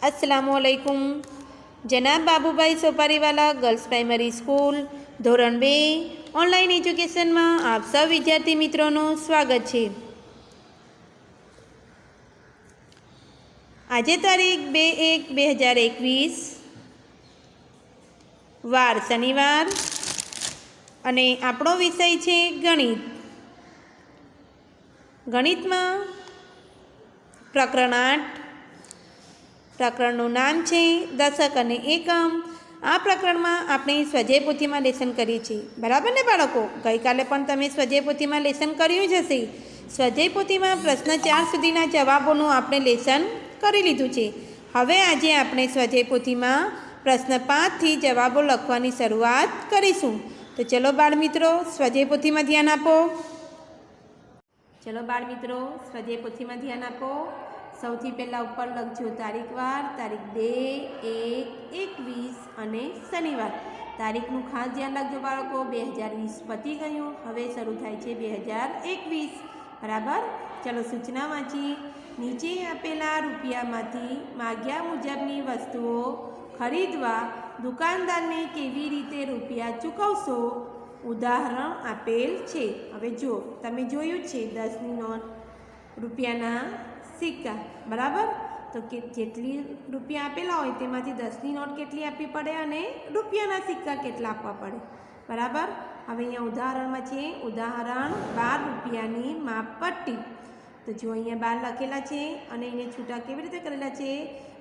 अस्सलामुअलैकुम। जनाब Babubhai सोपारीवाला girls primary school ધોરણ 2 ઓનલાઈન એજ્યુકેશનમાં આપ સૌ વિદ્યાર્થી મિત્રોનું સ્વાગત છે। આજે તારીખ 2/1/2021 વાર શનિવાર અને આપણો વિષય છે ગણિત। ગણિતમાં પ્રકરણ 8 પ્રકરણનું નામ છે દશક અને એકમ। આ પ્રકરણમાં આપણે સ્વાધ્યાય પોથીમાં લેસન કરીએ છીએ, બરાબર ને બાળકો? ગઈકાલે પણ તમે સ્વાધ્યાય પોથીમાં લેસન કર્યું જ હશે। સ્વાધ્યાય પોથીમાં પ્રશ્ન 4 સુધીના જવાબોનું આપણે લેસન કરી લીધું છે। હવે આજે આપણે સ્વાધ્યાય પોથીમાં પ્રશ્ન 5 થી જવાબો લખવાની શરૂઆત કરીશું। તો ચલો બાળમિત્રો, સ્વાધ્યાય પોથીમાં ધ્યાન આપો। ચલો બાળમિત્રો, સ્વાધ્યાય પોથીમાં ધ્યાન આપો। સૌથી પહેલાં ઉપર લખજો તારીખવાર, તારીખ 2/1/21 અને શનિવાર। તારીખનું ખાસ ધ્યાન રાખજો બાળકો। 2020 પતી ગયું, હવે શરૂ થાય છે 2021, બરાબર? ચલો સૂચના વાંચીએ। નીચે આપેલા રૂપિયામાંથી માગ્યા મુજબની વસ્તુઓ ખરીદવા દુકાનદારને કેવી રીતે રૂપિયા ચૂકવશો? ઉદાહરણ આપેલ છે। હવે જો તમે જોયું છે 10ની નોટ, રૂપિયાના સિક્કા, બરાબર? તો કે જેટલી રૂપિયા આપેલા હોય તેમાંથી 10ની નોટ કેટલી આપવી પડે અને રૂપિયાના સિક્કા કેટલા આપવા પડે, બરાબર? હવે અહીંયા ઉદાહરણમાં છે ઉદાહરણ 12 રૂપિયાની માપપટ્ટી। તો જો અહીંયા 12 લખેલા છે અને એને છૂટા કેવી રીતે કરેલા છે?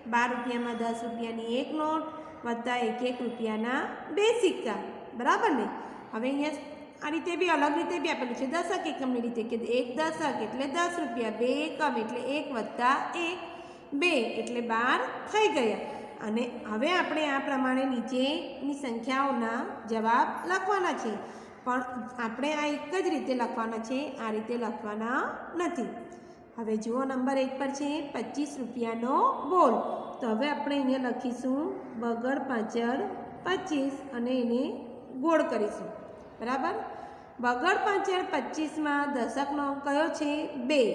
12 રૂપિયામાં 10 રૂપિયાની એક નોટ વત્તા 1 રૂપિયાના 2 સિક્કા, બરાબર ને? હવે અહીંયા આ રીતે બી અલગ રીતે બી આપેલું છે દશક એકમની રીતે કે 1 દશક એટલે 10 રૂપિયા, 2 એકમ એટલે 1 વત્તા 1 2 એટલે 12 થઈ ગયા। અને હવે આપણે આ પ્રમાણે નીચેની સંખ્યાઓના જવાબ લખવાના છે, પણ આપણે આ એક જ રીતે લખવાના છે, આ રીતે લખવાના નથી। હવે જુઓ નંબર 1 પર છે 25 રૂપિયાનો બોલ। તો હવે આપણે અહીંયા લખીશું બગડ પાછળ 25 અને એને ગોળ કરીશું, બરાબર? બગડ પાછળ 25માં દશકનો અંક કયો છે? 2।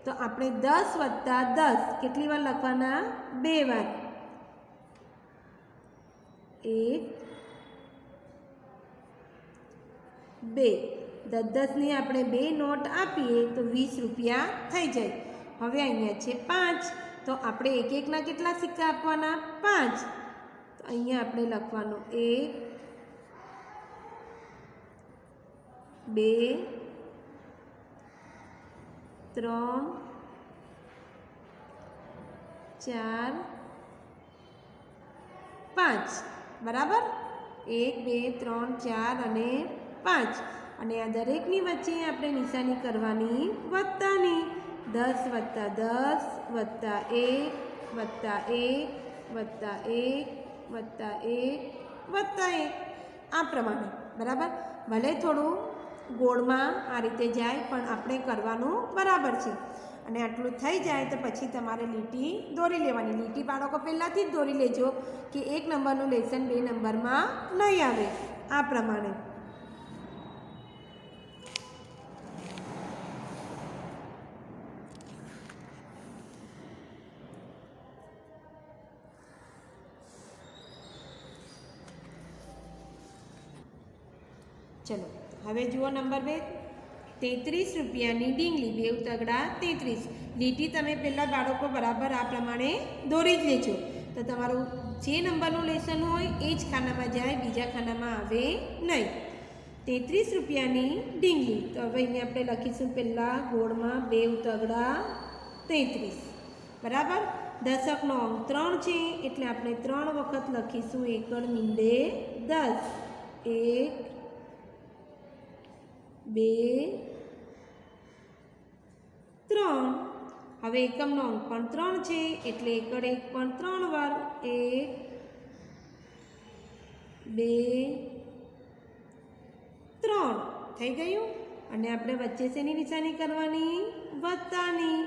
તો આપણે 10 વત્તા 10 કેટલી વાર લખવાના? 2 વાર। 1 2 10-10ની આપણે 2 નોટ આપીએ તો 20 રૂપિયા થઈ જાય। હવે અહીંયા છે 5, તો આપણે 1-1ના કેટલા સિક્કા આપવાના? 5। તો અહીંયા આપણે લખવાનું 1 2 3 4 5, બરાબર? 1 2 3 4 અને 5। અને આ દરેકની વચ્ચે આપણે નિશાની કરવાની વત્તાની। 10 વત્તા 10 વત્તા 1 વત્તા 1 વત્તા 1 વત્તા 1 વત્તા 1, આ પ્રમાણે, બરાબર? ભલે થોડું ગોળમાં આ રીતે જાય પણ આપણે કરવાનું બરાબર છે। અને આટલું થઈ જાય તો પછી તમારે લીટી દોરી લેવાની। લીટી બાળકો પહેલાંથી જ દોરી લેજો કે 1 નંબરનું લેસન 2 નંબરમાં નહીં આવે, આ પ્રમાણે। ચલો હવે જુઓ નંબર 2, 33 રૂપિયાની ડીંગલી, 2 તગડા 33। લીટી તમે પહેલાં બાળકો બરાબર આ પ્રમાણે દોરી જ લેજો, તો તમારું જે નંબરનું લેસન હોય એ જ ખાનામાં જાય, બીજા ખાનામાં આવે નહીં। 33 રૂપિયાની ડીંગલી। તો હવે અહીંયા આપણે લખીશું પહેલાં ગોળમાં 2 તગડા 33, બરાબર? દશકનો અંક 3 છે એટલે આપણે 3 વખત લખીશું એકડ મીંડે 10। 1 2 3। હવે એકમનો અંક પણ 3 છે એટલે એકડ 1 પણ 3 વાર। 1 2 3 થઈ ગયું। અને આપણે વચ્ચે શેની નિશાની કરવાની? વત્તાની।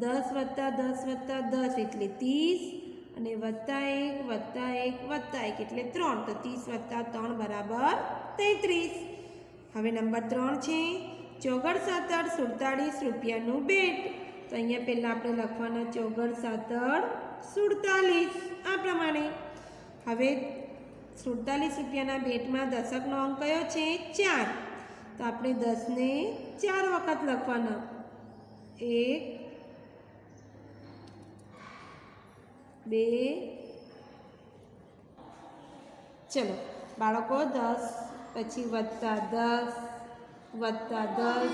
10 વત્તા 10 વત્તા 10 એટલે 30 અને વત્તા 1 વત્તા 1 વત્તા 1 એટલે 3, તો 30 વત્તા 3 બરાબર 33। હવે નંબર 3 છે ચોગડ 47 47 રૂપિયાનું બેટ। તો અહીંયા પહેલાં આપણે લખવાના ચોગડ 47 47 આ પ્રમાણે. હવે 47 રૂપિયાના બેટમાં દશકનો અંક કયો છે 4, તો આપણે 10ને 4 વખત લખવાના. 1 2 ચલો બાળકો 10 પછી +10 +10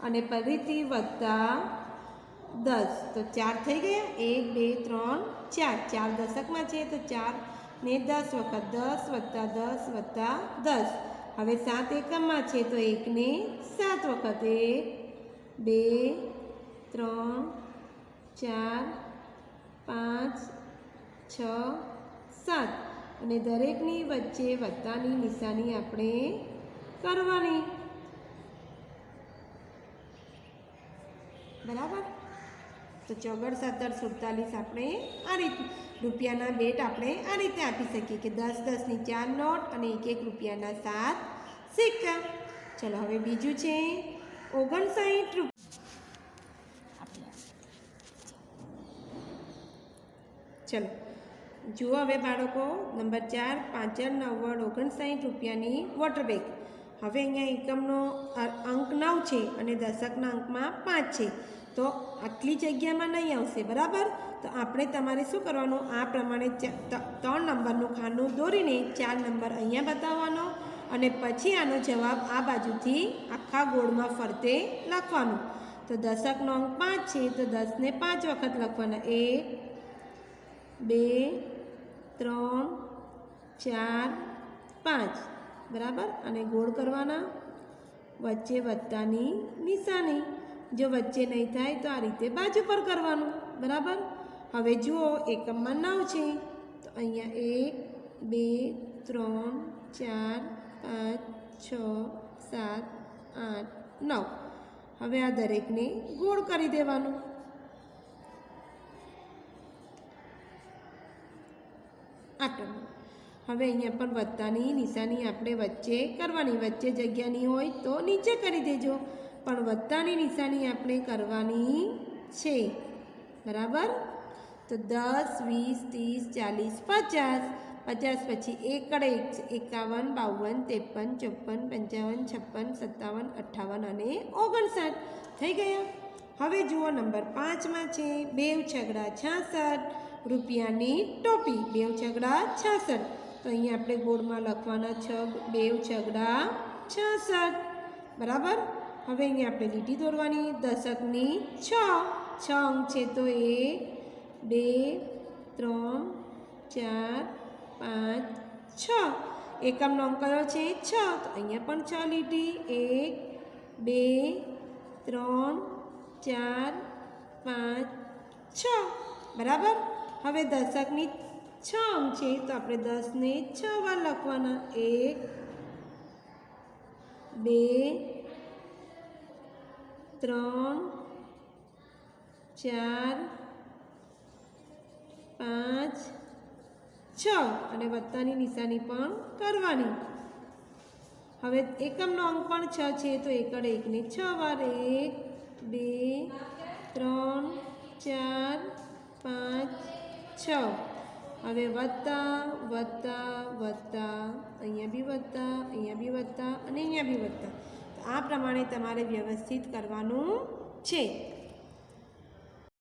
અને ફરીથી +10 તો 4 થઈ ગયા. 1 2 3 4 4 દશકમાં છે તો 4 ને 10 વખત 10 +10 +10. હવે 7 એકમમાં છે તો 1 ને 7 વખત 1 2 3 4 5 6 7 અને દરેકની વચ્ચે વત્તાની નિશાની આપણે કરવાની. બરાબર. તો 4 17 47 આપણે આ રીતે રૂપિયાના બેટ આપણે આ રીતે આપી શકીએ કે 10 10ની 4 નોટ અને 1 રૂપિયાના 7 સિક્કા. ચલો હવે બીજું છે 59 રૂપિયા. ચલો જુઓ હવે બાળકો નંબર 4 5 9 59 રૂપિયાની વોટર બેગ. હવે અહીંયા એકમનો અંક 9 છે અને દશકના અંકમાં 5 છે તો આટલી જગ્યામાં નહીં આવશે. બરાબર. તો આપણે તમારે શું કરવાનું, આ પ્રમાણે 3 નંબરનું ખાનું દોરીને 4 નંબર અહીંયા બતાવવાનો અને પછી આનો જવાબ આ બાજુથી આખા ગોળમાં ફરતે લખવાનું. તો દશકનો અંક 5 છે તો 10ને 5 વખત લખવાના. 1 2 3 4 5 બરાબર. અને ગોળ કરવાના, વચ્ચે વત્તાની નિશાની. જો વચ્ચે નહીં થાય તો આ રીતે બાજુ પર કરવાનું. બરાબર. હવે જુઓ એકમમાં 9 છે તો અહીંયા 1 2 3 4 5 6 7 8 9. હવે આ દરેકને ગોળ કરી દેવાનું. હવે અહીંયા પણ વત્તાની નિશાની આપણે વચ્ચે કરવાની. વચ્ચે જગ્યાની હોય તો નીચે કરી દેજો, પણ વત્તાની નિશાની આપણે કરવાની છે. બરાબર. તો 10 20 30 40 50 પછી 1 51 52 53 54 55 56 57 58 અને 59 થઈ ગયા. હવે જુઓ નંબર 5માં છે 2 છગડા 66 રૂપિયાની ટોપી. 2 છગડા 66 તો અહીંયા આપણે ગોળમાં લખવાના 2 છગડા 66. બરાબર. હવે અહીંયા આપણે લીટી દોરવાની. દશકની 6 અંક છે તો 1 2 3 4 5 6. એકમનો અંક કયો છે 6 તો અહીંયા પણ 6 લીટી. 1 2 3 4 5 6. બરાબર. હવે દશકની 6 અંક છે તો આપણે 10ને 6 વાર લખવાના. 1 2 3 4 5 6 અને વત્તાની નિશાની પણ કરવાની. હવે એકમનો અંક પણ 6 છે તો 1 ને 6 વાર. 1 2 3 4 5 6. હવે વત્તા વત્તા વત્તા, અહીંયા બી વત્તા, અહીંયા બી વત્તા અને અહીંયા બી વત્તા. તો આ પ્રમાણે તમારે વ્યવસ્થિત કરવાનું છે.